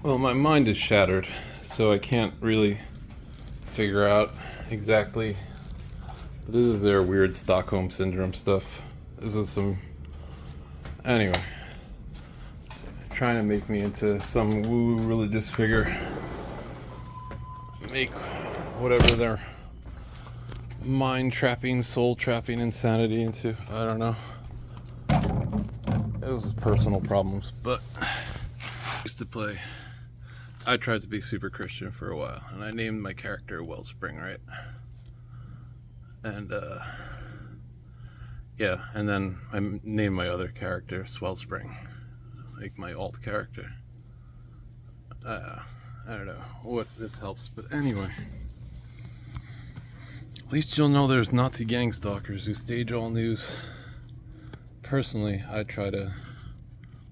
Well, my mind is shattered, so I can't really figure out exactly. This is their weird Stockholm syndrome stuff. This is some. Anyway, trying to make me into some woo religious figure. Make whatever their mind trapping, soul trapping insanity into. I don't know. It was personal problems, but I used to play. I tried to be super Christian for a while, and I named my character Wellspring, right? And yeah, and then I named my other character Swellspring, like my alt character. I don't know what this helps, but anyway. At least you'll know there's Nazi gang stalkers who stage all news. Personally, I try to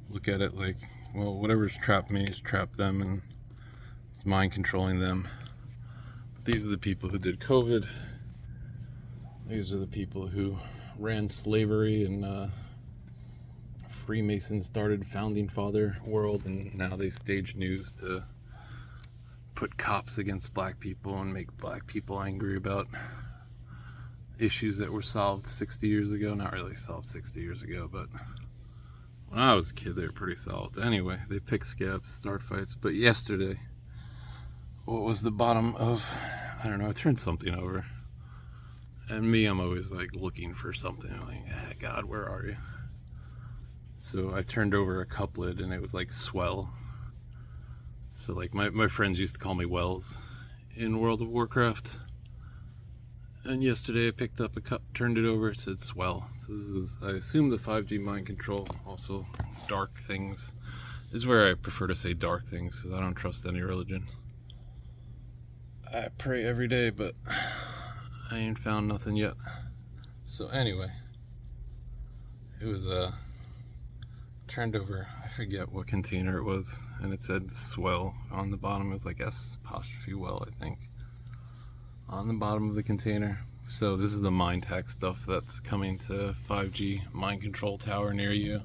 look at it like, well, whatever's trapped me has trapped them, and it's mind controlling them. But these are the people who did COVID. These are the people who ran slavery and Freemasons started founding father world, and now they stage news to put cops against black people and make black people angry about issues that were solved 60 years ago. Not really solved 60 years ago, but when I was a kid, they were pretty solved. Anyway, they pick scabs, start fights. But yesterday, what was the bottom of, I don't know, I turned something over. And me, I'm always like looking for something. I'm like, God, where are you? So I turned over a couplet and it was like swell. So like my friends used to call me Wells in World of Warcraft. And yesterday I picked up a cup, turned it over, it said swell. So this is, I assume, the 5G mind control, also dark things. This is where I prefer to say dark things because I don't trust any religion. I pray every day, but I ain't found nothing yet. So anyway, it was turned over, I forget what container it was, and it said swell on the bottom. It was like S apostrophe well, I think, on the bottom of the container. So this is the mind hack stuff that's coming to 5G mind control tower near you.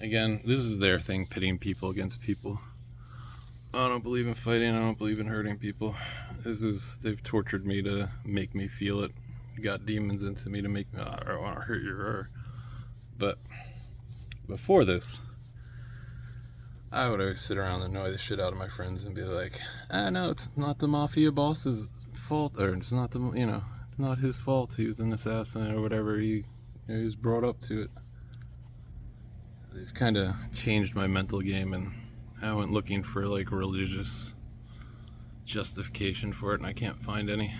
Again, this is their thing, pitting people against people. I don't believe in fighting, I don't believe in hurting people. They've tortured me to make me feel it. Got demons into me to make me, I want to hurt you. But before this, I would always sit around and annoy the shit out of my friends and be like, no, it's not the mafia boss's fault, or it's not it's not his fault. He was an assassin or whatever. He was brought up to it. They've kind of changed my mental game, and I went looking for like religious justification for it, and I can't find any.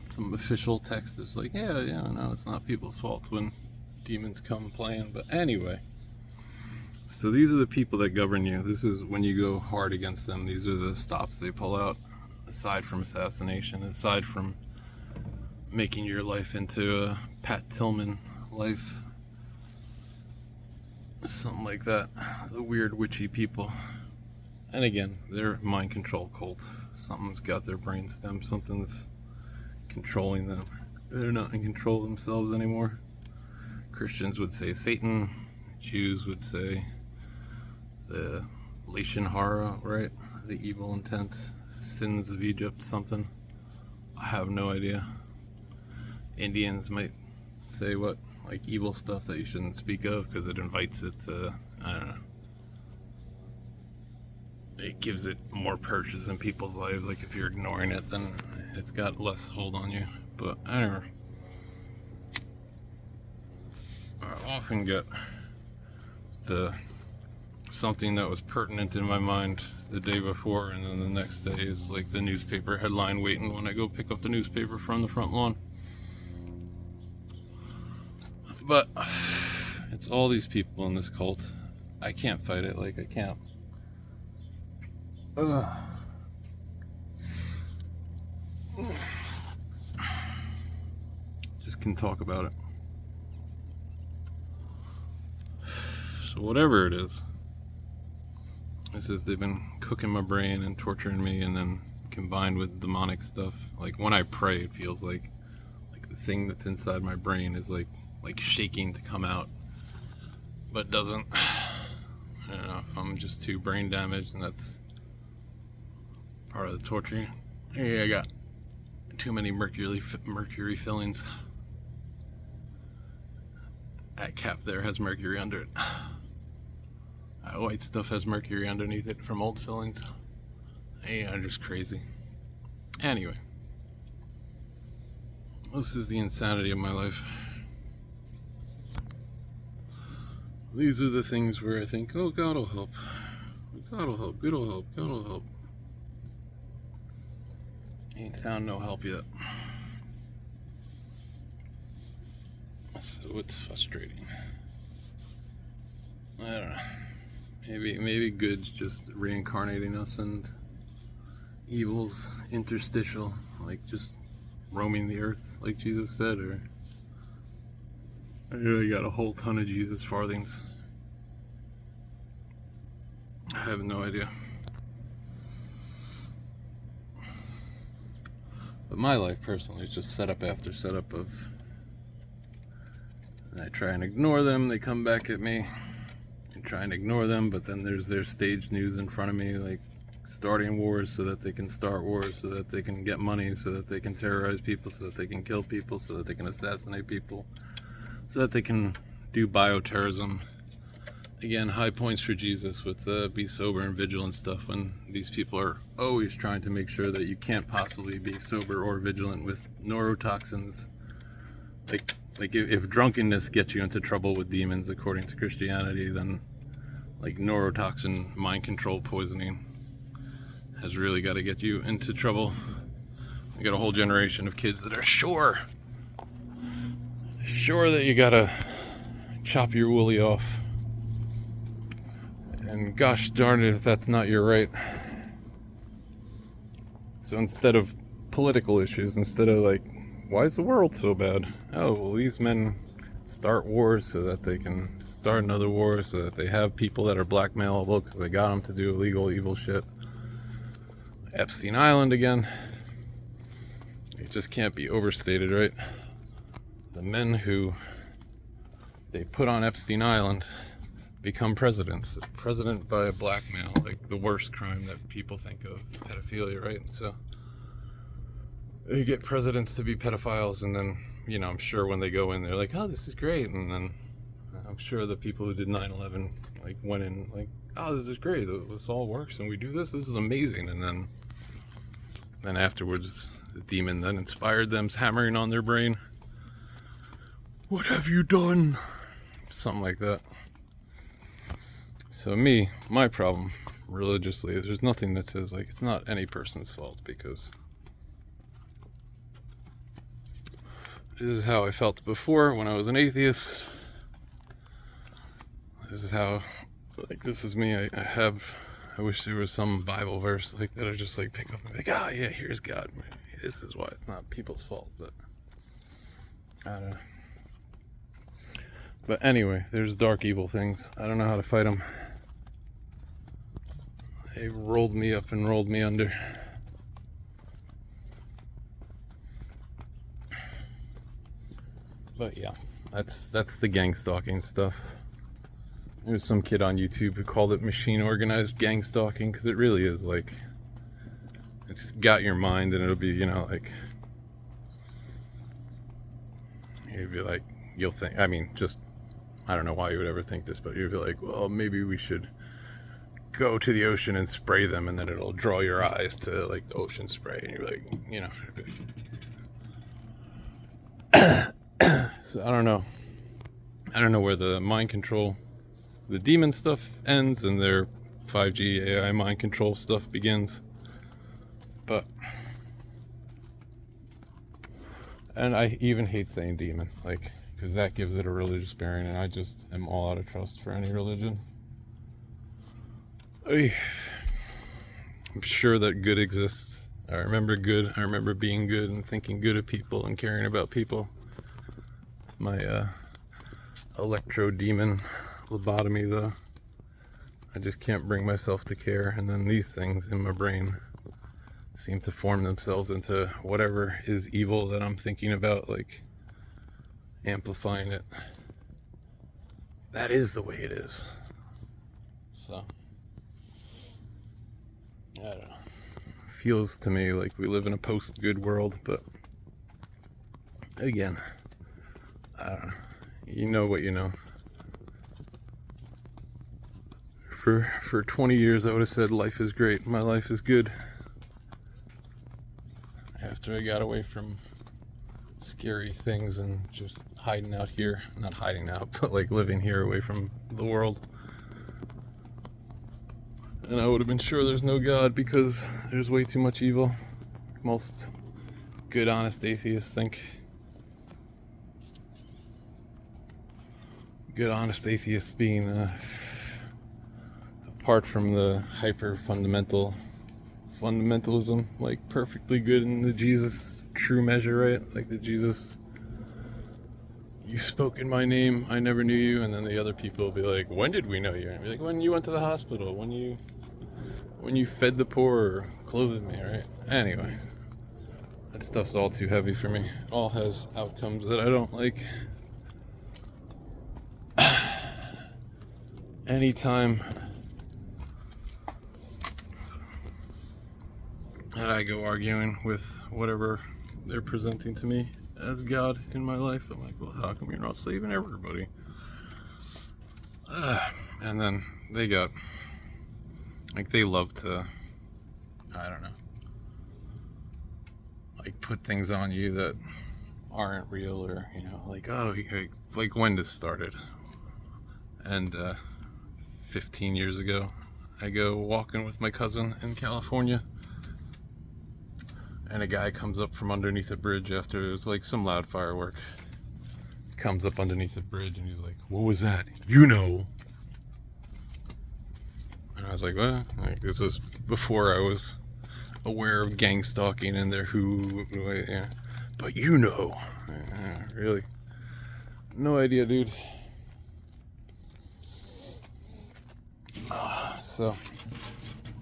Some official text is like, no, it's not people's fault when demons come playing. But anyway, so these are the people that govern you. This is when you go hard against them. These are the stops they pull out. Aside from assassination, aside from making your life into a Pat Tillman life, something like that. The weird witchy people. And again, they're mind control cult. Something's got their brainstem. Something's controlling them. They're not in control of themselves anymore. Christians would say Satan. Jews would say the Lashon Hara, right? The evil intent, sins of Egypt, something. I have no idea. Indians might say what? Like evil stuff that you shouldn't speak of because it invites it to, I don't know. It gives it more purchase in people's lives. Like if you're ignoring it, then it's got less hold on you. But I don't know. I often get something that was pertinent in my mind the day before, and then the next day is like the newspaper headline waiting when I go pick up the newspaper from the front lawn. But it's all these people in this cult. I can't fight it. Like I can't. Just can talk about it. So whatever it is, this is, they've been cooking my brain and torturing me, and then combined with demonic stuff. Like when I pray, it feels like the thing that's inside my brain is like shaking to come out, but doesn't. if I'm just too brain damaged, and that's part of the torturing. Hey, I got too many mercury fillings. That cap there has mercury under it. That white stuff has mercury underneath it from old fillings. Hey, I'm just crazy. Anyway, this is the insanity of my life. These are the things where I think, oh, God will help. God will help. Good will help. God will help. Ain't found no help yet. So it's frustrating. I don't know. Maybe good's just reincarnating us, and evil's interstitial, like just roaming the earth, like Jesus said, or I really got a whole ton of Jesus farthings. I have no idea. But my life personally is just setup after setup of, and I try and ignore them, they come back at me. I try and ignore them, but then there's their staged news in front of me, like starting wars so that they can start wars, so that they can get money, so that they can terrorize people, so that they can kill people, so that they can assassinate people, so that they can do bioterrorism. Again, high points for Jesus with the be sober and vigilant stuff, when these people are always trying to make sure that you can't possibly be sober or vigilant with neurotoxins. Like if drunkenness gets you into trouble with demons according to Christianity, then like neurotoxin mind control poisoning has really got to get you into trouble. You got a whole generation of kids that are sure that you gotta chop your woolly off. And gosh darn it if that's not your right. So instead of political issues, instead of like, why is the world so bad? Oh, well, these men start wars so that they can start another war, so that they have people that are blackmailable because they got them to do illegal, evil shit. Epstein Island again. It just can't be overstated, right? The men who they put on Epstein Island become presidents. President by blackmail, like the worst crime that people think of, pedophilia, right? So they get presidents to be pedophiles, and then, you know, I'm sure when they go in, they're like, oh, this is great. And then I'm sure the people who did 9/11 like went in like, oh, this is great. This all works, and we do this. This is amazing. And then afterwards, the demon then inspired them, hammering on their brain. What have you done? Something like that. So my problem religiously is there's nothing that says like it's not any person's fault, because this is how I felt before when I was an atheist. This is how, like, this is me. I wish there was some Bible verse like that I just like pick up and be like, oh yeah, here's God. This is why it's not people's fault, but I don't know. But anyway, there's dark evil things. I don't know how to fight them. They rolled me up and rolled me under. But yeah, that's the gang stalking stuff. There's some kid on YouTube who called it machine organized gang stalking, because it really is like, it's got your mind, and it'll be, you know, like, you'd be like, you'll think, I mean, just, I don't know why you would ever think this, but you'd be like, well, maybe we should go to the ocean and spray them, and then it'll draw your eyes to like the ocean spray, and you're like, you know. So I don't know where the mind control, the demon stuff ends and their 5G AI mind control stuff begins. But, and I even hate saying demon, like, because that gives it a religious bearing, and I just am all out of trust for any religion. I'm sure that good exists. I remember good. I remember being good and thinking good of people and caring about people. My electro demon lobotomy, though, I just can't bring myself to care. And then these things in my brain seem to form themselves into whatever is evil that I'm thinking about, like amplifying it. That is the way it is. So, I don't know. Feels to me like we live in a post-good world, but again, I don't know. You know what you know. For 20 years, I would have said life is great. My life is good. After I got away from scary things and just hiding out here, not hiding out, but like living here away from the world. And I would have been sure there's no God because there's way too much evil. Most good, honest atheists think. Good, honest atheists being apart from the hyper fundamentalism, like perfectly good in the Jesus true measure, right? Like the Jesus, you spoke in my name, I never knew you, and then the other people will be like, when did we know you? And I'll be like, when you went to the hospital, when you fed the poor or clothed me, right? Anyway, that stuff's all too heavy for me. It all has outcomes that I don't like. Anytime that I go arguing with whatever they're presenting to me as God in my life, I'm like, well, how come you're not saving everybody? And then they got, like, they love to, I don't know, like put things on you that aren't real, or, you know, like, oh, like when this started. And 15 years ago, I go walking with my cousin in California, and a guy comes up from underneath a bridge after it was like some loud firework. Comes up underneath the bridge and he's like, what was that? You know. And I was like, well, like, this was before I was aware of gang stalking and their yeah. But you know. Really? No idea, dude. So,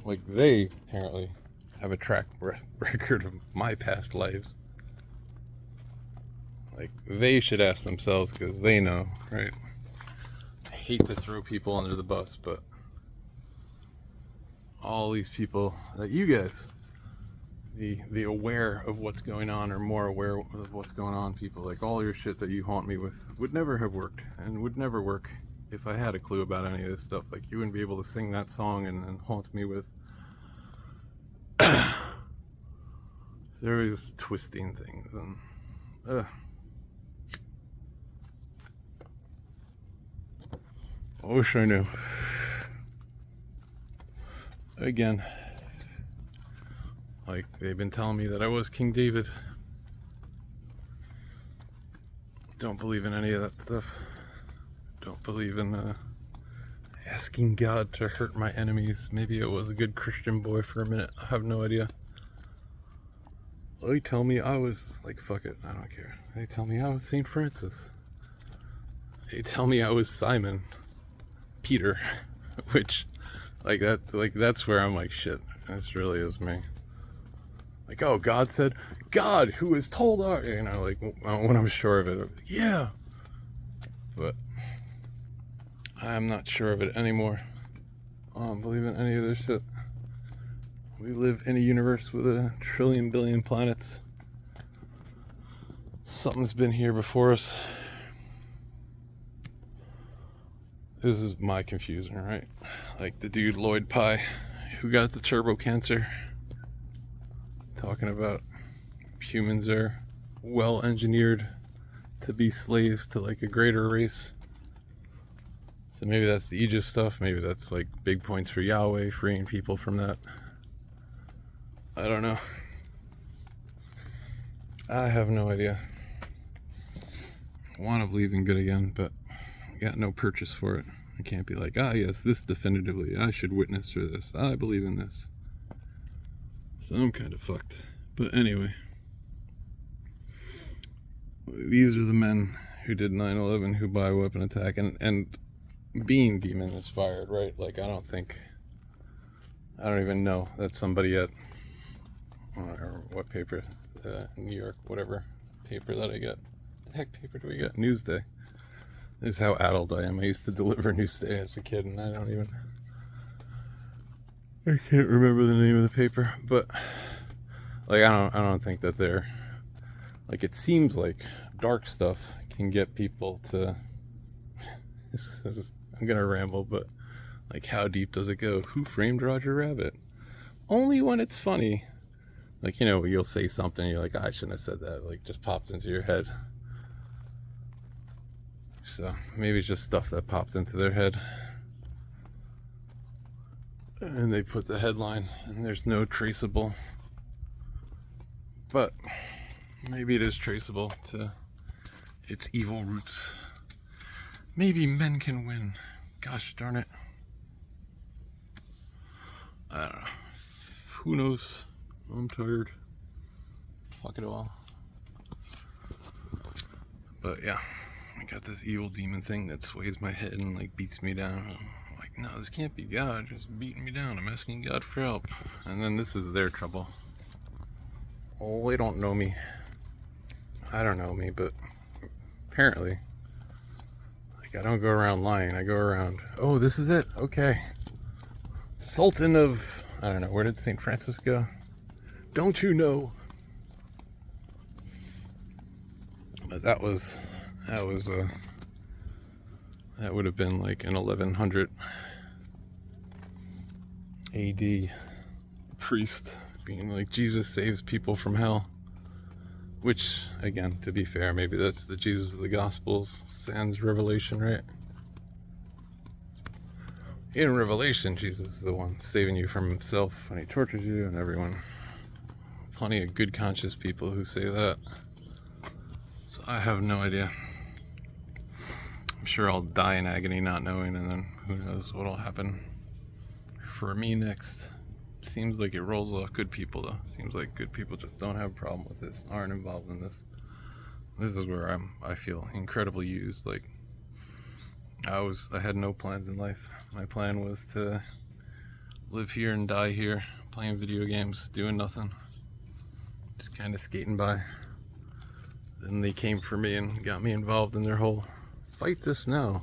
like, they apparently have a track record of my past lives. Like, they should ask themselves, because they know, right? I hate to throw people under the bus, but all these people that you guys, the aware of what's going on, or more aware of what's going on people, like all your shit that you haunt me with would never have worked, and would never work if I had a clue about any of this stuff. Like, you wouldn't be able to sing that song and haunt me with there is twisting things, and I wish I knew. Again, like, they've been telling me that I was King David. Don't believe in any of that stuff. Don't believe in asking God to hurt my enemies. Maybe I was a good Christian boy for a minute. I have no idea. They tell me I was, like, fuck it, I don't care. They tell me I was St. Francis. They tell me I was Simon Peter, which, like, that's where I'm like, shit, this really is me. Like, oh, God said, God, who has told our, you know, like, when I'm sure of it, like, yeah. But I'm not sure of it anymore. I don't believe in any of this shit. We live in a universe with 1 trillion billion planets. Something's been here before us. This is my confusion, right? Like the dude Lloyd Pye, who got the turbo cancer, talking about humans are well engineered to be slaves to, like, a greater race. So maybe that's the Egypt stuff. Maybe that's like big points for Yahweh, freeing people from that. I don't know. I have no idea. I want to believe in good again, but I got no purchase for it. I can't be like, yes, this definitively, I should witness for this. I believe in this. So I'm kind of fucked. But anyway, these are the men who did 9/11, who bioweapon attack, and being demon inspired, right? Like, I don't even know that somebody at, or what paper, New York, whatever paper that I get. What the heck paper do we get? Newsday. This is how adult I am. I used to deliver Newsday as a kid, and I don't even I can't remember the name of the paper, but like I don't think that they're like, it seems like dark stuff can get people to I'm gonna ramble, but like, how deep does it go? Who framed Roger Rabbit? Only when it's funny. Like, you'll say something, you're like, I shouldn't have said that. Like, just popped into your head. So maybe it's just stuff that popped into their head. And they put the headline, and there's no traceable. But maybe it is traceable to its evil roots. Maybe men can win. Gosh darn it. I don't know. Who knows? I'm tired. Fuck it all. But yeah, I got this evil demon thing that sways my head and like beats me down. I'm like, no, this can't be God just beating me down. I'm asking God for help. And then this is their trouble. Oh, they don't know me. I don't know me, but apparently, like, I don't go around lying. I go around, oh, this is it. Okay. Sultan of, I don't know, where did St. Francis go? Don't you know? But that would have been like an 1100 AD priest being like, Jesus saves people from hell. Which, again, to be fair, maybe that's the Jesus of the Gospels, sans Revelation, right? In Revelation, Jesus is the one saving you from himself when he tortures you and everyone. Plenty of good conscious people who say that. So I have no idea. I'm sure I'll die in agony not knowing, and then who knows what'll happen for me next. Seems like it rolls off good people, though. Seems like good people just don't have a problem with this, aren't involved in this. This is where I feel incredibly used. Like, I had no plans in life. My plan was to live here and die here, playing video games, doing nothing, just kind of skating by. Then they came for me and got me involved in their whole fight this now,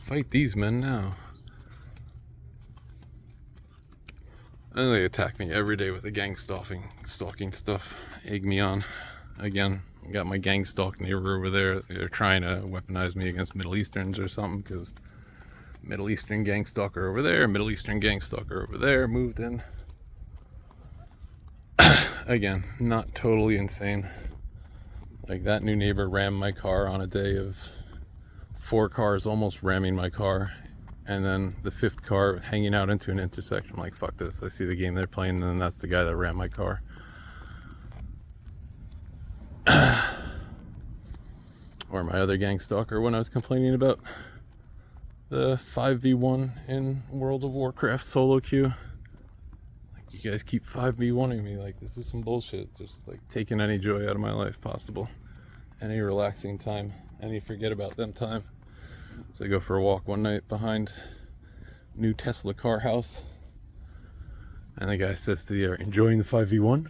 fight these men now. And they attack me every day with the gang stalking stuff, egg me on. Again, I got my gang stalk neighbor over there. They're trying to weaponize me against Middle Easterns or something, because Middle Eastern gang stalker over there, Middle Eastern gang stalker over there, moved in. Again, not totally insane. Like, that new neighbor rammed my car on a day of 4 cars almost ramming my car, and then the 5th car hanging out into an intersection. I'm like, fuck this. I see the game they're playing, and then that's the guy that rammed my car. Or my other gang stalker when I was complaining about the 5v1 in World of Warcraft solo queue. Like, you guys keep 5v1ing me. Like, this is some bullshit. Just like taking any joy out of my life possible. Any relaxing time. Any forget about them time. So I go for a walk one night behind new Tesla car house. And the guy says to the enjoying the 5v1?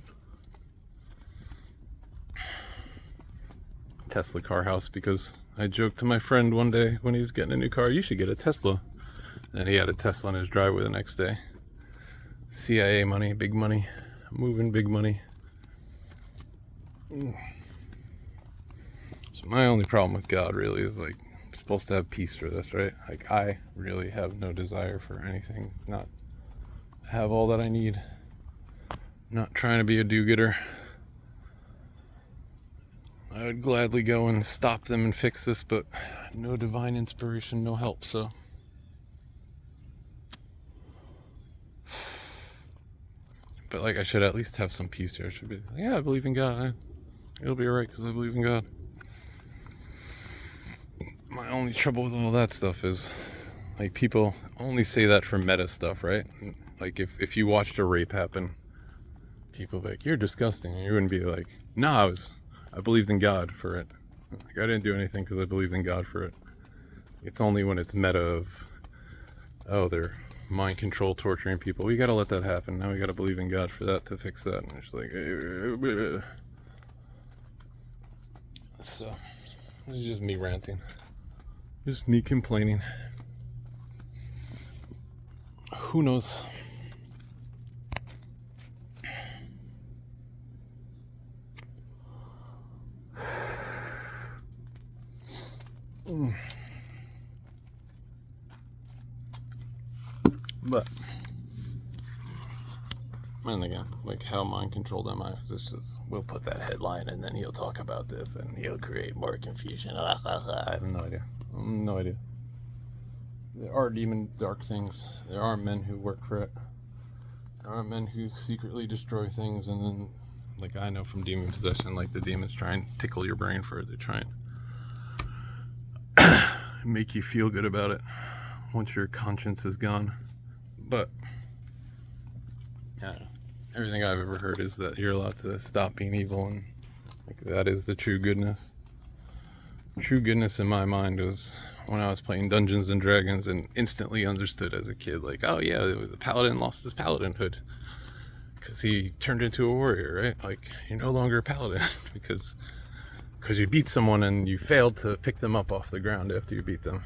Tesla car house, because I joked to my friend one day when he was getting a new car, you should get a Tesla. And he had a Tesla in his driveway the next day. CIA money, big money, moving big money. So my only problem with God really is, like, I'm supposed to have peace for this, right? Like, I really have no desire for anything, not have all that I need, not trying to be a do-gooder. I would gladly go and stop them and fix this, but no divine inspiration, no help, so. But, like, I should at least have some peace here. I should be like, yeah, I believe in God. It'll be alright because I believe in God. My only trouble with all that stuff is, like, people only say that for meta stuff, right? Like, if you watched a rape happen, people be like, you're disgusting. And you wouldn't be like, nah, I believed in God for it. Like, I didn't do anything because I believed in God for it. It's only when it's meta of, oh, they're mind control, torturing people. We gotta let that happen. Now we gotta believe in God for that to fix that. And it's like, so, this is just me ranting. Just me complaining. Who knows? But, and again, like, how mind controlled am I? It's just, we'll put that headline and then he'll talk about this and he'll create more confusion. I have no idea. No idea. There are demon dark things. There are men who work for it. There are men who secretly destroy things, and then, like, I know from demon possession, like, the demons try and tickle your brain for it. They try and make you feel good about it once your conscience is gone. But yeah, everything I've ever heard is that you're allowed to stop being evil, and like, that is the true goodness. True goodness in my mind was when I was playing Dungeons and Dragons and instantly understood as a kid, like, oh yeah, the paladin lost his paladinhood because he turned into a warrior, right? Like, you're no longer a paladin because you beat someone and you failed to pick them up off the ground after you beat them.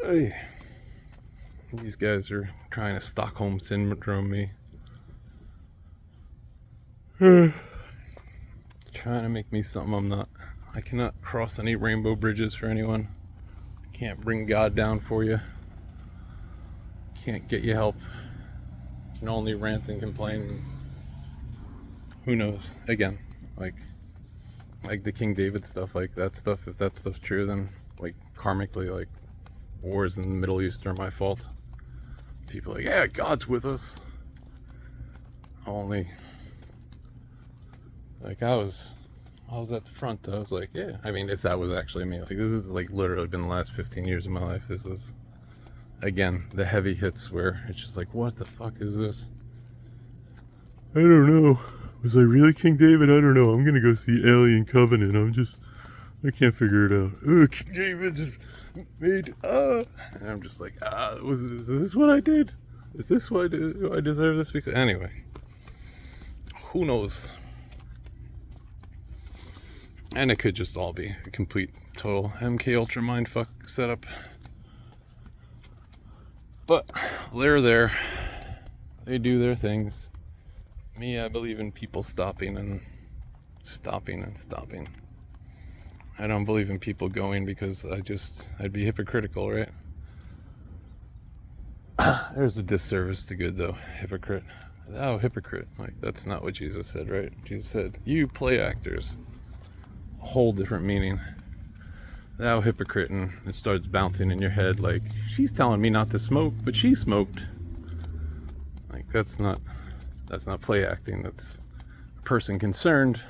Hey, these guys are trying to Stockholm syndrome me. Trying to make me something I'm not. I cannot cross any rainbow bridges for anyone. Can't bring God down for you. Can't get you help. Can only rant and complain. Who knows? Again, like the King David stuff, like that stuff. If that stuff's true, then like karmically, like wars in the Middle East are my fault. People are like, yeah, God's with us. Only, like, I was at the front. I was like, yeah. I mean, if that was actually me, like, this is like literally been the last 15 years of my life. This is, again, the heavy hits where it's just like, what the fuck is this? I don't know. Was I really King David? I don't know. I'm gonna go see Alien Covenant. I can't figure it out. Oh, King David just made, and I'm just like, is this what I did? Is this what I did? Do I deserve this? Because, anyway, who knows? And it could just all be a complete, total MK Ultra mindfuck setup. But they're there. They do their things. Me, I believe in people stopping and stopping and stopping. I don't believe in people going because I'd be hypocritical, right? There's a disservice to good, though. Hypocrite. Oh, hypocrite. Like, that's not what Jesus said, right? Jesus said, you play actors. A whole different meaning. Thou hypocrite, and it starts bouncing in your head like, she's telling me not to smoke, but she smoked. Like, that's not play acting. That's a person concerned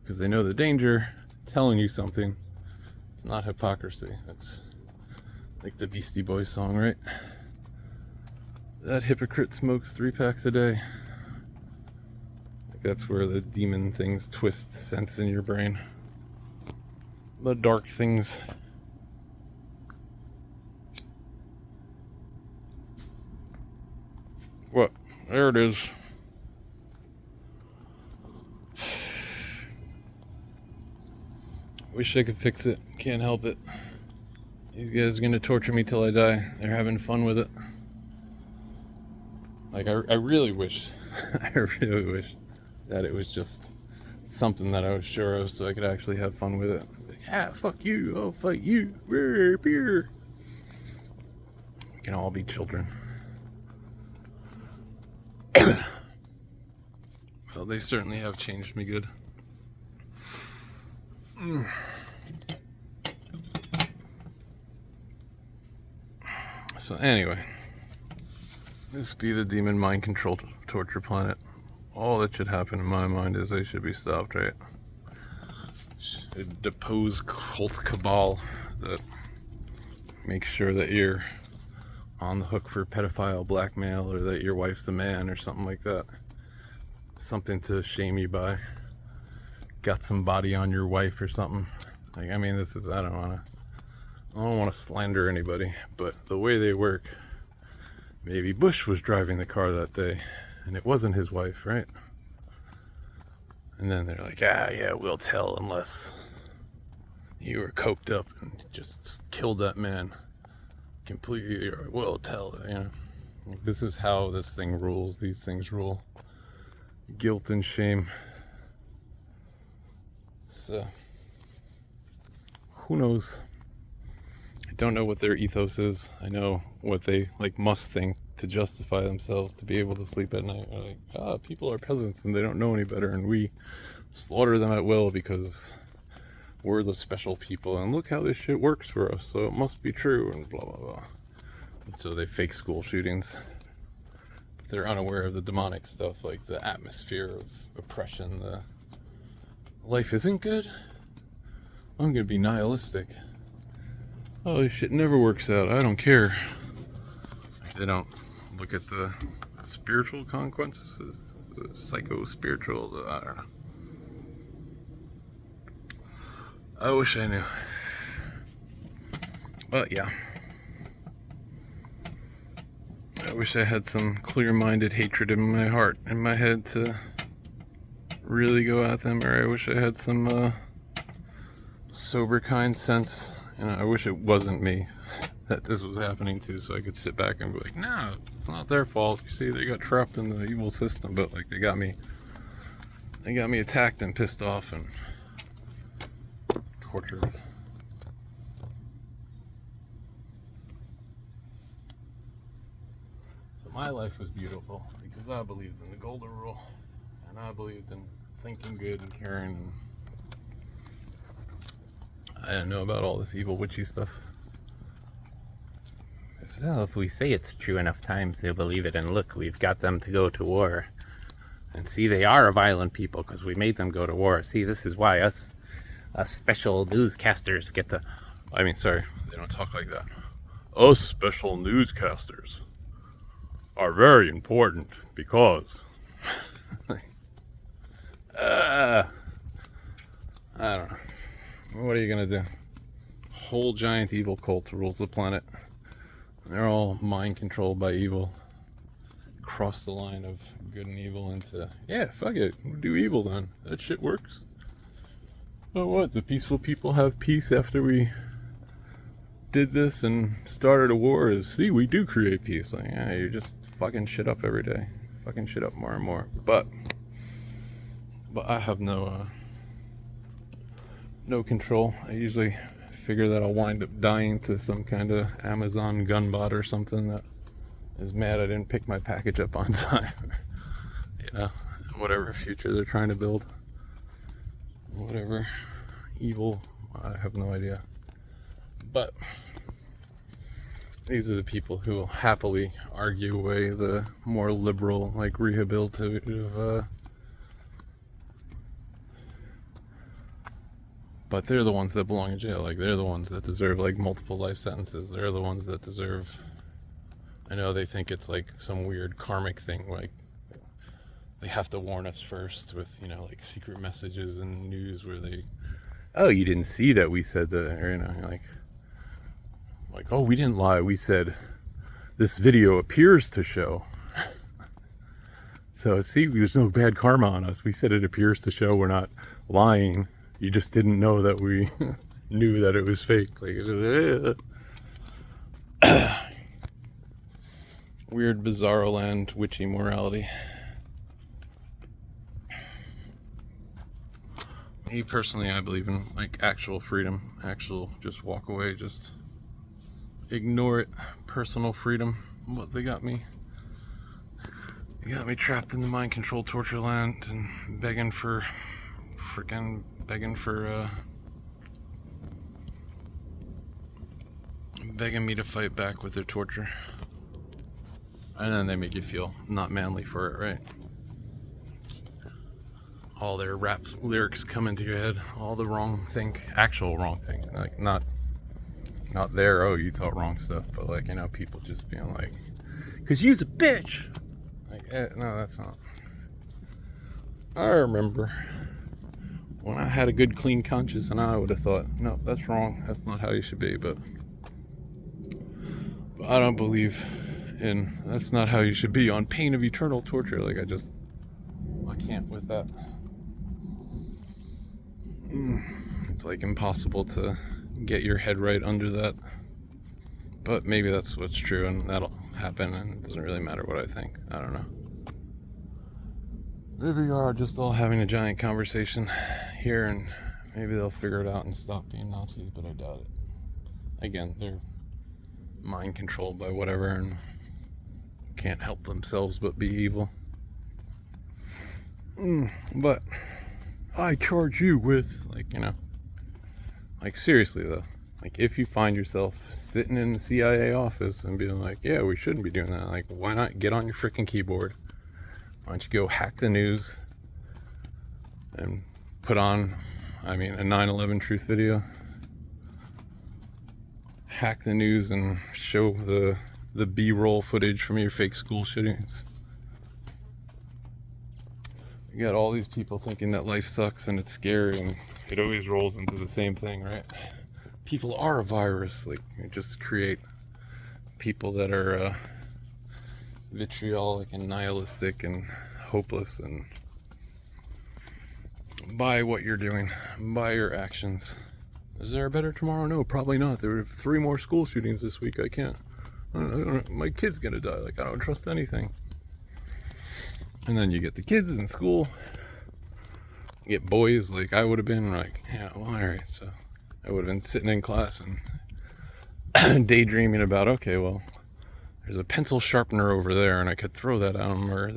because they know the danger, telling you something. It's not hypocrisy. It's like the Beastie Boys song, right? That hypocrite smokes 3 packs a day. Like, that's where the demon things twist sense in your brain. The dark things. What? There it is. Wish I could fix it. Can't help it. These guys are gonna torture me till I die. They're having fun with it. Like, I really wish, I really wish that it was just something that I was sure of so I could actually have fun with it. Like, fuck you, I'll fight you. Beer. We can all be children. Well, they certainly have changed me good. So anyway, this be the demon mind controlled torture planet. All that should happen in my mind is they should be stopped, right? Should depose cult cabal that makes sure that you're on the hook for pedophile blackmail, or that your wife's a man or something like that. Something to shame you by. Got some body on your wife or something. Like, I mean, this is, I don't want to slander anybody, but the way they work, maybe Bush was driving the car that day and it wasn't his wife, right? And then they're like, yeah, we'll tell unless you were coked up and just killed that man completely, or we'll tell, you know. This is how this thing rules. These things rule. Guilt and shame. So, who knows? don't know what their ethos is. I know what they like must think to justify themselves to be able to sleep at night. They're like, people are peasants and they don't know any better, and we slaughter them at will because we're the special people, and look how this shit works for us, so it must be true, and blah blah blah. And so they fake school shootings. But they're unaware of the demonic stuff, like the atmosphere of oppression. The life isn't good. I'm gonna be nihilistic. Oh, this shit never works out. I don't care. They don't look at the spiritual consequences, the psycho-spiritual, I don't know. I wish I knew. But yeah. I wish I had some clear-minded hatred in my heart, in my head, to really go at them, or I wish I had some sober, kind sense. And I wish it wasn't me that this was happening to, so I could sit back and be like, no, it's not their fault. You see, they got trapped in the evil system, but like they got me attacked and pissed off and tortured. So my life was beautiful because I believed in the golden rule, and I believed in thinking good and caring. And I didn't know about all this evil witchy stuff. So if we say it's true enough times, they'll believe it, and look, we've got them to go to war. And see, they are a violent people because we made them go to war. See, this is why us special newscasters get to... I mean, sorry, they don't talk like that. Us special newscasters are very important because... I don't know. What are you gonna do? Whole giant evil cult rules the planet. They're all mind controlled by evil. Cross the line of good and evil into, yeah, fuck it, we'll do evil then. That shit works. Oh, what? The peaceful people have peace after we did this and started a war? Is, see, we do create peace. Like, yeah, you're just fucking shit up every day. Fucking shit up more and more. But I have no control. I usually figure that I'll wind up dying to some kind of Amazon gun bot or something that is mad I didn't pick my package up on time. You know, whatever future they're trying to build. Whatever evil, I have no idea. But these are the people who will happily argue away the more liberal, like rehabilitative, but they're the ones that belong in jail. Like, they're the ones that deserve, like, multiple life sentences. They're the ones that deserve... I know they think it's, like, some weird karmic thing. Like, they have to warn us first with, you know, like, secret messages and news where they... Oh, you didn't see that we said that, or, you know, like, oh, we didn't lie. We said, this video appears to show. So, see, there's no bad karma on us. We said it appears to show. We're not lying. You just didn't know that we knew that it was fake. Like, weird, bizarro land, witchy morality. Me personally, I believe in like actual freedom, actual just walk away, just ignore it, personal freedom. But they got me trapped in the mind control torture land and begging me to fight back with their torture. And then they make you feel not manly for it, right? All their rap lyrics come into your head, all the actual wrong thing, like not their, oh, you thought wrong stuff, but like, you know, people just being like, 'cause you's a bitch. Like, no, that's not. I remember when I had a good clean conscience and I would have thought, no, that's wrong, that's not how you should be, but I don't believe in that's not how you should be on pain of eternal torture. Like, I can't with that. It's like impossible to get your head right under that, but maybe that's what's true and that'll happen and it doesn't really matter what I think. I don't know. Maybe we are just all having a giant conversation here and maybe they'll figure it out and stop being Nazis, but I doubt it. again, they're mind controlled by whatever and can't help themselves but be evil. But I charge you with, like, you know, like, seriously though, like, if you find yourself sitting in the CIA office and being like, yeah, we shouldn't be doing that, like, why not get on your freaking keyboard? Why don't you go hack the news and put on, a 9/11 truth video? Hack the news and show the B-roll footage from your fake school shootings. You got all these people thinking that life sucks and it's scary, and it always rolls into the same thing, right? People are a virus. Like, you just create people that are vitriolic and nihilistic and hopeless, and by what you're doing, by your actions. Is there a better tomorrow? No, probably not. There were 3 more school shootings this week. I can't. My kid's gonna die. Like, I don't trust anything. And then you get the kids in school. You get boys like I would have been, like, yeah, well, alright, so I would have been sitting in class and daydreaming about, okay, well, there's a pencil sharpener over there and I could throw that at them, or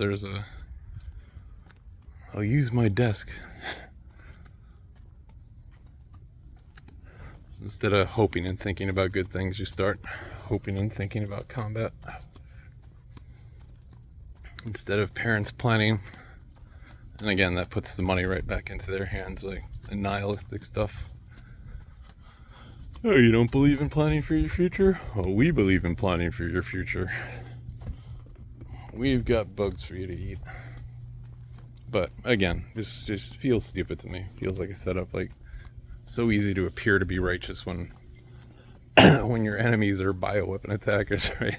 I'll use my desk. Instead of hoping and thinking about good things, you start hoping and thinking about combat. Instead of parents planning, and again, that puts the money right back into their hands, like the nihilistic stuff. Oh, you don't believe in planning for your future? Oh, we believe in planning for your future. We've got bugs for you to eat. But again, this just feels stupid to me. Feels like a setup. Like, so easy to appear to be righteous when when your enemies are bioweapon attackers, right?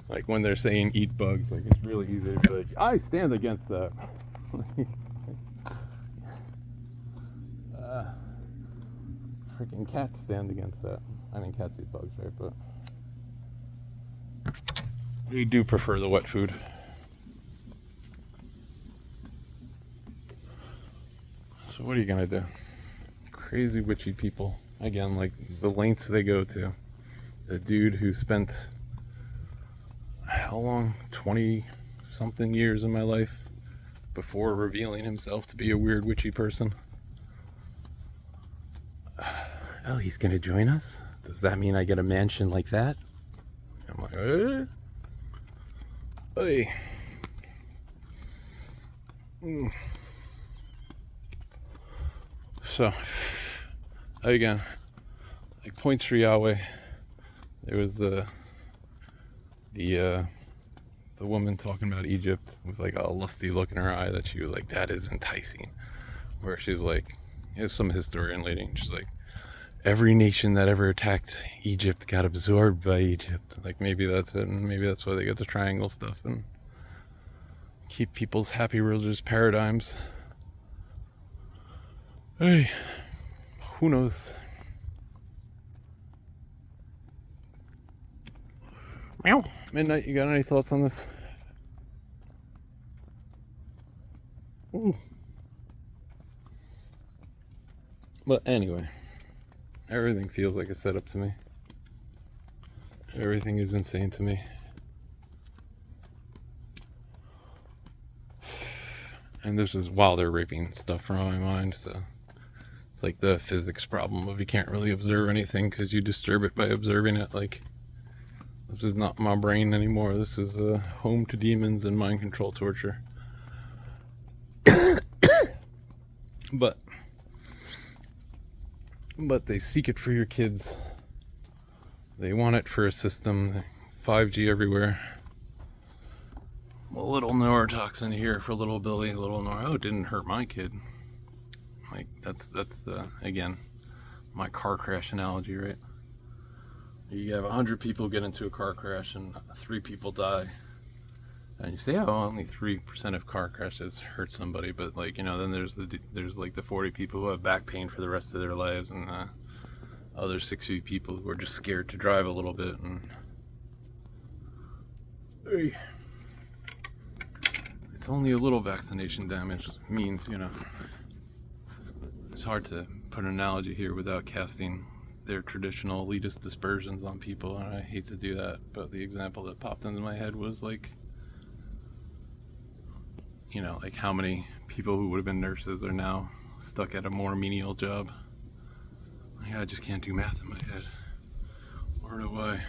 Like, when they're saying eat bugs, like, it's really easy to be like, I stand against that. Freaking cats stand against that. I mean, cats eat bugs, right? But they do prefer the wet food. So what are you gonna do? Crazy witchy people. Again, like, the lengths they go to. The dude who spent, how long? 20 something years in my life before revealing himself to be a weird witchy person. Oh, he's gonna join us? Does that mean I get a mansion like that? I'm like, Hey. So, again, like, points for Yahweh. There was the woman talking about Egypt with, like, a lusty look in her eye that she was like, that is enticing. Where she's like, here's some historian lady, and she's like, every nation that ever attacked Egypt got absorbed by Egypt. Like, maybe that's it, and maybe that's why they get the triangle stuff and keep people's happy religious paradigms. Hey, who knows? Meow. Midnight, you got any thoughts on this? Ooh. But anyway, everything feels like a setup to me. Everything is insane to me. And this is while they're raping stuff from my mind, so it's like the physics problem of you can't really observe anything because you disturb it by observing it. Like, this is not my brain anymore. This is home to demons and mind control torture. But they seek it for your kids. They want it for a system. 5G everywhere. A little neurotoxin here for little Billy, little Nora. Oh, it didn't hurt my kid. Like, that's the, again, my car crash analogy, right? You have 100 people get into a car crash and 3 people die. And you say, oh, only 3% of car crashes hurt somebody, but, like, you know, then there's like the 40 people who have back pain for the rest of their lives, and the other 60 people who are just scared to drive a little bit. And hey, it's only a little vaccination damage means, you know, it's hard to put an analogy here without casting their traditional elitist dispersions on people, and I hate to do that, but the example that popped into my head was like, you know, like how many people who would have been nurses are now stuck at a more menial job. Like, I just can't do math in my head. I don't know why.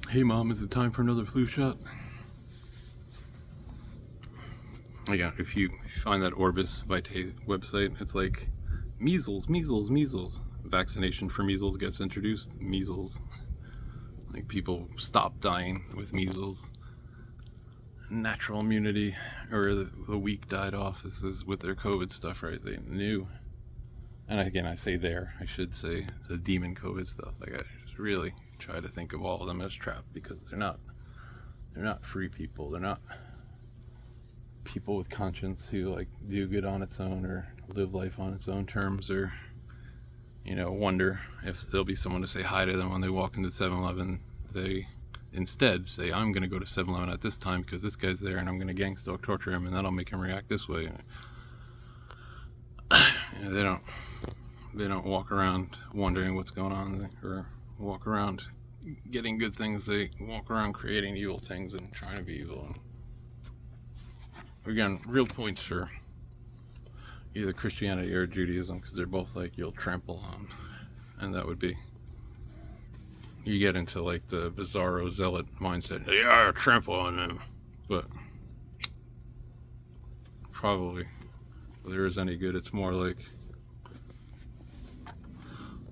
Hey mom, is it time for another flu shot? Again, if you find that Orbis Vitae website, it's like measles, measles, measles. Vaccination for measles gets introduced. Measles. Like, people stop dying with measles. Natural immunity, or the weak died off. This is with their COVID stuff, right? They knew. And again, I say I should say the demon COVID stuff. Like, I just really try to think of all of them as trapped, because they're not free people. They're not people with conscience who like do good on its own or live life on its own terms, or, you know, wonder if there'll be someone to say hi to them when they walk into 7-Eleven. They instead say, I'm going to go to 7-Eleven at this time because this guy's there and I'm going to gang stalk torture him and that'll make him react this way. You know, they don't walk around wondering what's going on, or walk around getting good things. They walk around creating evil things and trying to be evil. And again, real points for either Christianity or Judaism, because they're both like, you'll trample on, and that would be, you get into like the bizarro zealot mindset. Yeah, trample on them, but probably if there is any good, it's more like,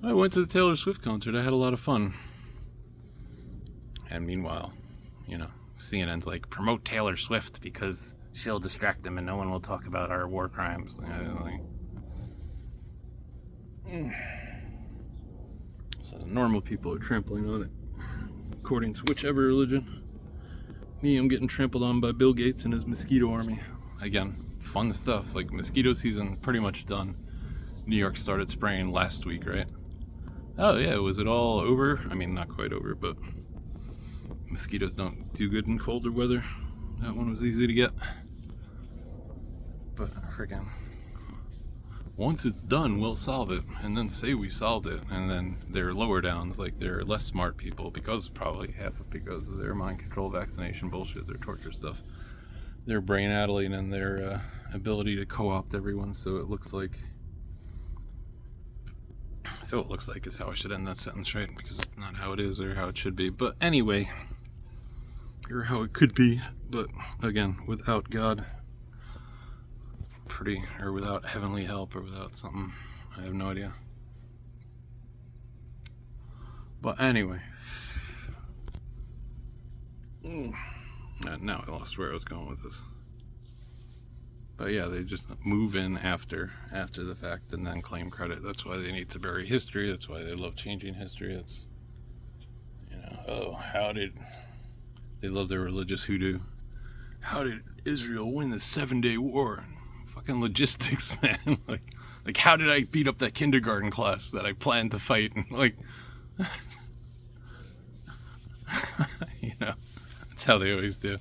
I went to the Taylor Swift concert, I had a lot of fun. And meanwhile, you know, CNN's like, promote Taylor Swift because she'll distract them and no one will talk about our war crimes. So the normal people are trampling on it, according to whichever religion. Me, I'm getting trampled on by Bill Gates and his mosquito army. Again, fun stuff. Like, mosquito season pretty much done. New York started spraying last week, right? Oh yeah, was it all over? I mean, not quite over, but mosquitoes don't do good in colder weather. That one was easy to get. But freaking, once it's done, we'll solve it, and then say we solved it, and then they're lower downs, like they're less smart people, because probably half of because of their mind control vaccination bullshit, their torture stuff, their brain addling, and their ability to co-opt everyone, so it looks like is how I should end that sentence, right? Because it's not how it is or how it should be. But anyway, or how it could be, but again, without God, or without heavenly help, or without something, I have no idea. But anyway, now I lost where I was going with this. But yeah, they just move in after the fact and then claim credit. That's why they need to bury history. That's why they love changing history. It's, you know, oh, they love their religious hoodoo. How did Israel win the 7-day war? Fucking logistics, man. like how did I beat up that kindergarten class that I planned to fight? And like, you know, that's how they always do.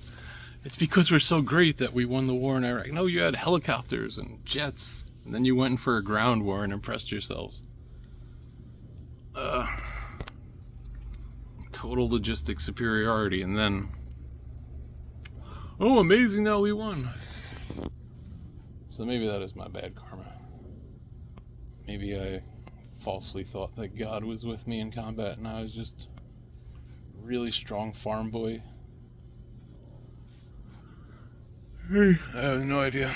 It's because we're so great that we won the war in Iraq. No, you had helicopters and jets, and then you went in for a ground war and impressed yourselves. Total logistic superiority, and then, oh, amazing that we won. So maybe that is my bad karma. Maybe I falsely thought that God was with me in combat, and I was just a really strong farm boy. I have no idea.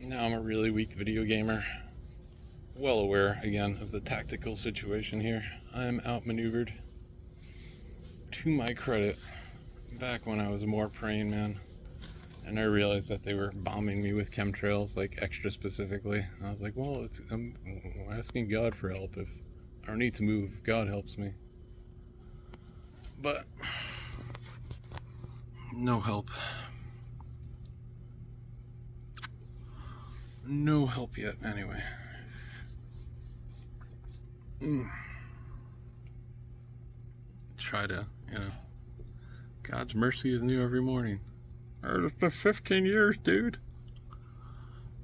Now I'm a really weak video gamer. Well aware, again, of the tactical situation here. I am outmaneuvered. To my credit, back when I was more praying, man, and I realized that they were bombing me with chemtrails, like extra specifically. And I was like, well, I'm asking God for help. If I don't need to move, God helps me. But no help. No help yet, anyway. Try to, you know, God's mercy is new every morning. Or it's been 15 years, dude.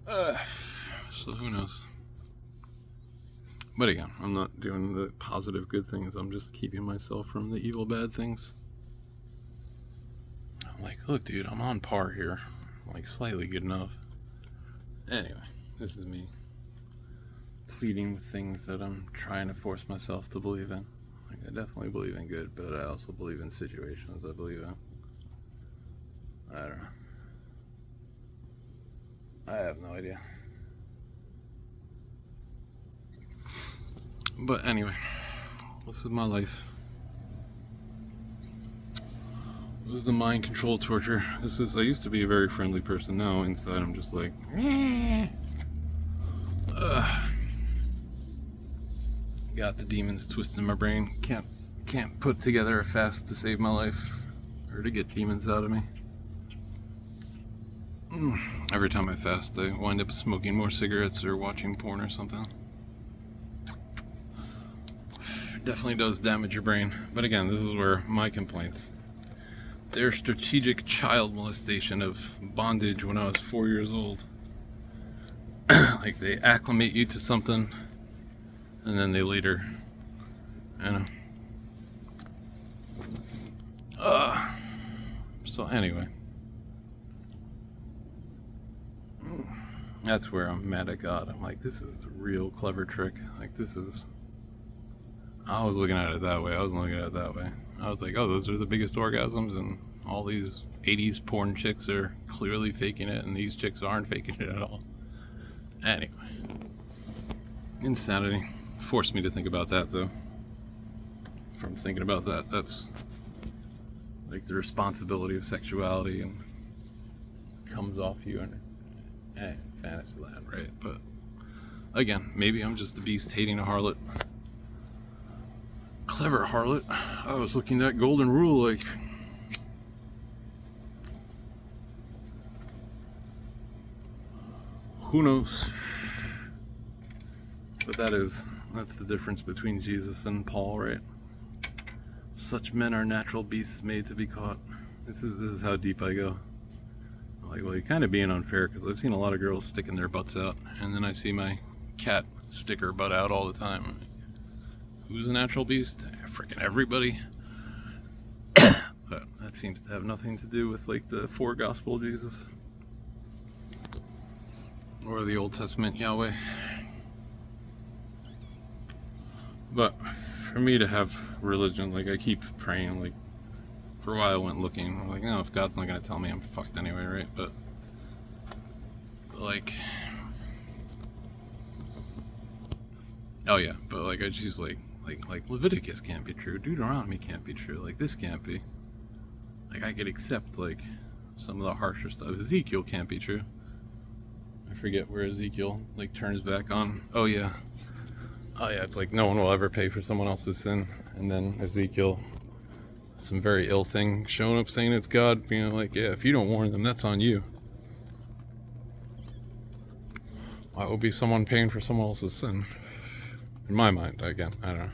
So who knows? But again, I'm not doing the positive good things. I'm just keeping myself from the evil bad things. I'm like, look, dude, I'm on par here. I'm like, slightly good enough. Anyway, this is me pleading with things that I'm trying to force myself to believe in. Like, I definitely believe in good, but I also believe in situations I believe in. I don't know. I have no idea. But anyway, this is my life. This is the mind control torture. I used to be a very friendly person. Now inside I'm just like, got the demons twisting my brain. Can't put together a fast to save my life or to get demons out of me. Every time I fast, I wind up smoking more cigarettes or watching porn or something. Definitely does damage your brain. But again, this is where my complaints. Their strategic child molestation of bondage when I was 4 years old. Like, they acclimate you to something, and then they later, so anyway. That's where I'm mad at God. I'm like, this is a real clever trick. Like, I was looking at it that way. I wasn't looking at it that way. I was like, oh, those are the biggest orgasms, and all these 80s porn chicks are clearly faking it, and these chicks aren't faking it at all. Anyway. Insanity. Forced me to think about that, though. From thinking about that, that's like the responsibility of sexuality and comes off you in fantasy land, right? But again, maybe I'm just a beast hating a harlot. Clever harlot. I was looking at golden rule like, who knows? But that's the difference between Jesus and Paul, right? Such men are natural beasts made to be caught. This is how deep I go. I'm like, well, you're kind of being unfair, because I've seen a lot of girls sticking their butts out, and then I see my cat stick her butt out all the time. Who's a natural beast? Freaking everybody. But that seems to have nothing to do with like the 4 gospel Jesus or the Old Testament Yahweh. But for me to have religion, like, I keep praying, like, for a while I went looking, I'm like, no, if God's not gonna tell me, I'm fucked anyway, right? But like, oh yeah, but like, I just like Leviticus can't be true, Deuteronomy can't be true, like, this can't be. Like, I could accept like some of the harsher stuff. Ezekiel can't be true. I forget where Ezekiel like turns back on. Oh yeah, it's like no one will ever pay for someone else's sin, and then Ezekiel, some very ill thing showing up saying it's God, being like, yeah, if you don't warn them, that's on you. Why would be someone paying for someone else's sin? In my mind, again, I don't know.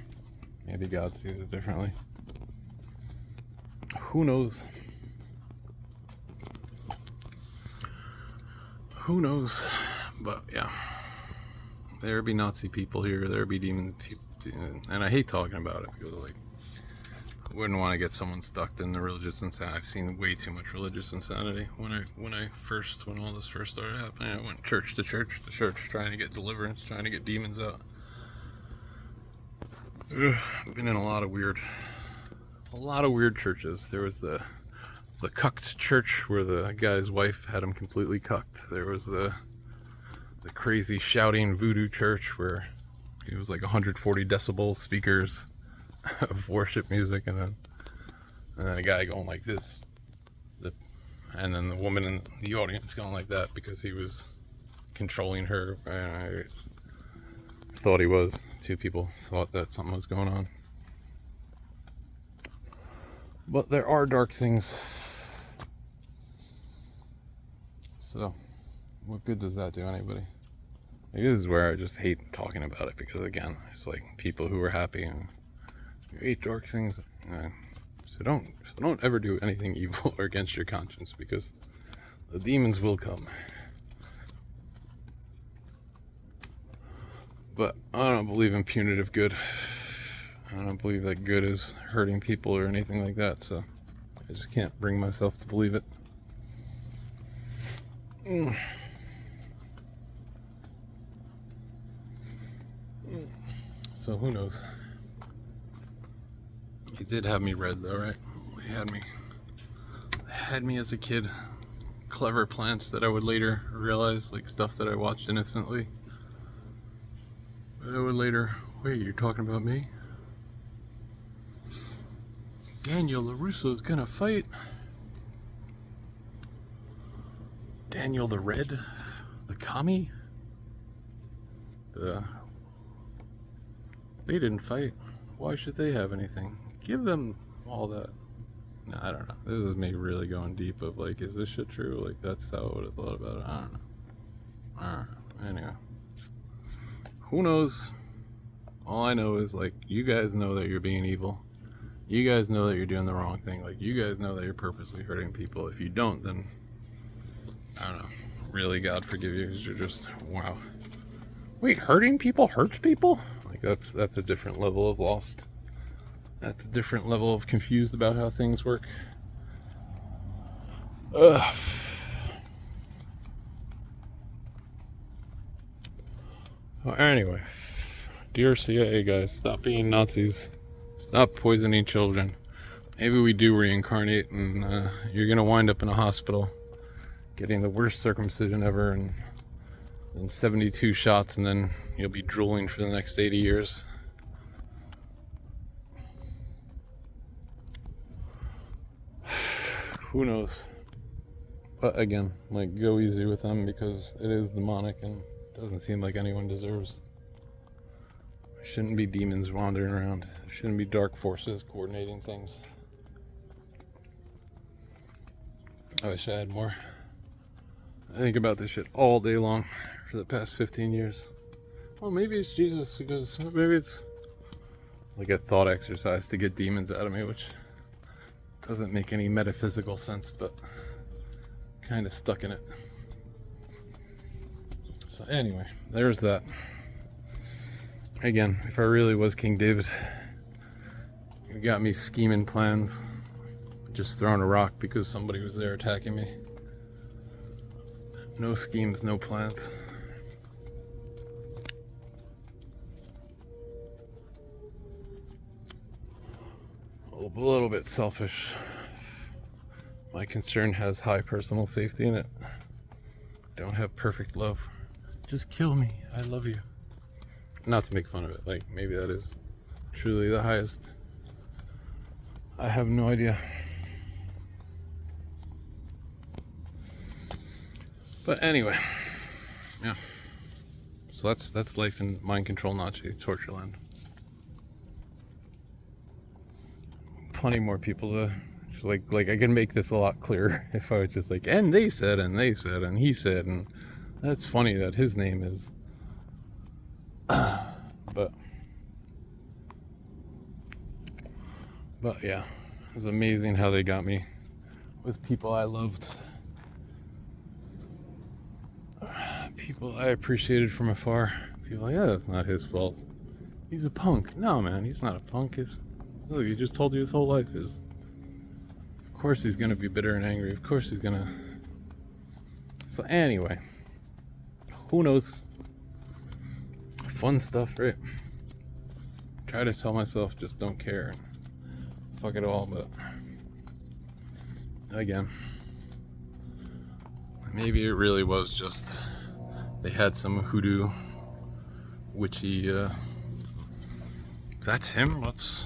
Maybe God sees it differently. Who knows? Who knows? But yeah, there be Nazi people here, there be demon people, and I hate talking about it because, like, I wouldn't want to get someone stuck in the religious insanity. I've seen way too much religious insanity. When all this first started happening, I went church to church, trying to get deliverance, trying to get demons out. I've been in a lot of weird churches. There was the cucked church where the guy's wife had him completely cucked. There was the crazy shouting voodoo church where it was like 140 decibel speakers of worship music, and then a guy going like this, and then the woman in the audience going like that because he was controlling her. I thought he was. 2 people thought that something was going on. But there are dark things. So, what good does that do anybody? Like, this is where I just hate talking about it, because again, it's like people who are happy and you hate dark things. So don't ever do anything evil or against your conscience, because the demons will come. But I don't believe in punitive good. I don't believe that good is hurting people or anything like that, so I just can't bring myself to believe it. So who knows? He did have me read though, right? He had me as a kid. Clever plants that I would later realize, like stuff that I watched innocently. But I would later, wait, you're talking about me? Daniel LaRusso's gonna fight. Daniel the Red? The commie? They didn't fight. Why should they have anything? Give them all that. No, I don't know. This is me really going deep of like, is this shit true? Like, that's how I would have thought about it. I don't know. Anyway. Who knows? All I know is, like, you guys know that you're being evil. You guys know that you're doing the wrong thing. Like, you guys know that you're purposely hurting people. If you don't, then, I don't know. Really, God forgive you, because you're just, wow. Wait, hurting people hurts people? Like, that's a different level of lost. That's a different level of confused about how things work. Ugh. Well, anyway, dear CIA guys, stop being Nazis. Stop poisoning children. Maybe we do reincarnate and you're gonna wind up in a hospital getting the worst circumcision ever and 72 shots, and then you'll be drooling for the next 80 years. Who knows? But again, like, go easy with them because it is demonic and doesn't seem like anyone deserves. There shouldn't be demons wandering around. There shouldn't be dark forces coordinating things. I wish I had more. I think about this shit all day long for the past 15 years. Well, maybe it's Jesus, because maybe it's like a thought exercise to get demons out of me, which doesn't make any metaphysical sense, but kind of stuck in it. So anyway, there's that. Again, if I really was King David, you got me scheming plans, just throwing a rock because somebody was there attacking me. No schemes, no plans. A little bit selfish. My concern has high personal safety in it. Don't have perfect love. Just kill me. I love you. Not to make fun of it. Like, maybe that is truly the highest. I have no idea. But anyway, yeah. So that's life in mind control Nazi torture land. Plenty more people to like I can make this a lot clearer if I was just like, and they said and he said, and that's funny that his name is but yeah, it was amazing how they got me with people I loved, people I appreciated from afar. People like, yeah, that's not his fault, he's a punk. No, man, he's not a punk. Look, he just told you his whole life is. Of course he's gonna be bitter and angry. Of course he's gonna. So anyway, who knows? Fun stuff, right? Try to tell myself just don't care and fuck it all, but again, maybe it really was just they had some hoodoo witchy. That's him. Let's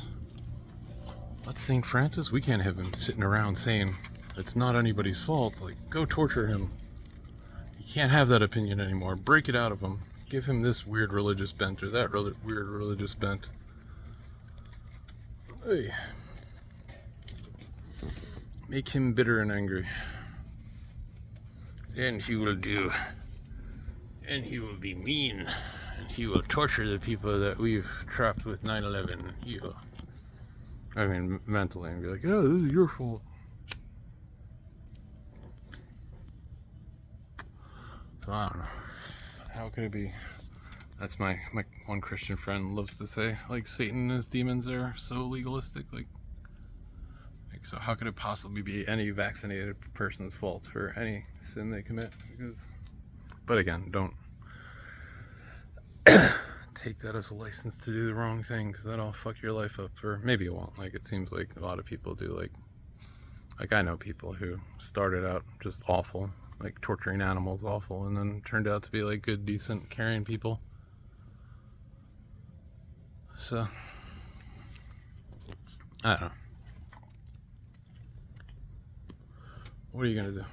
St. Francis. We can't have him sitting around saying it's not anybody's fault. Like, go torture him. You can't have that opinion anymore. Break it out of him. Give him this weird religious bent or that weird religious bent. Hey. Make him bitter and angry. And he will be mean. And he will torture the people that we've trapped with 9/11. I mean, mentally, and be like, oh, this is your fault. So I don't know. How could it be That's my one Christian friend loves to say, like, Satan and his demons are so legalistic. Like, so how could it possibly be any vaccinated person's fault for any sin they commit? Because, but again, don't take that as a license to do the wrong thing, because that'll fuck your life up. Or maybe it won't. Like, it seems like a lot of people do. Like I know people who started out just awful, like torturing animals awful, and then turned out to be like good, decent, caring people. So I don't know. What are you gonna do?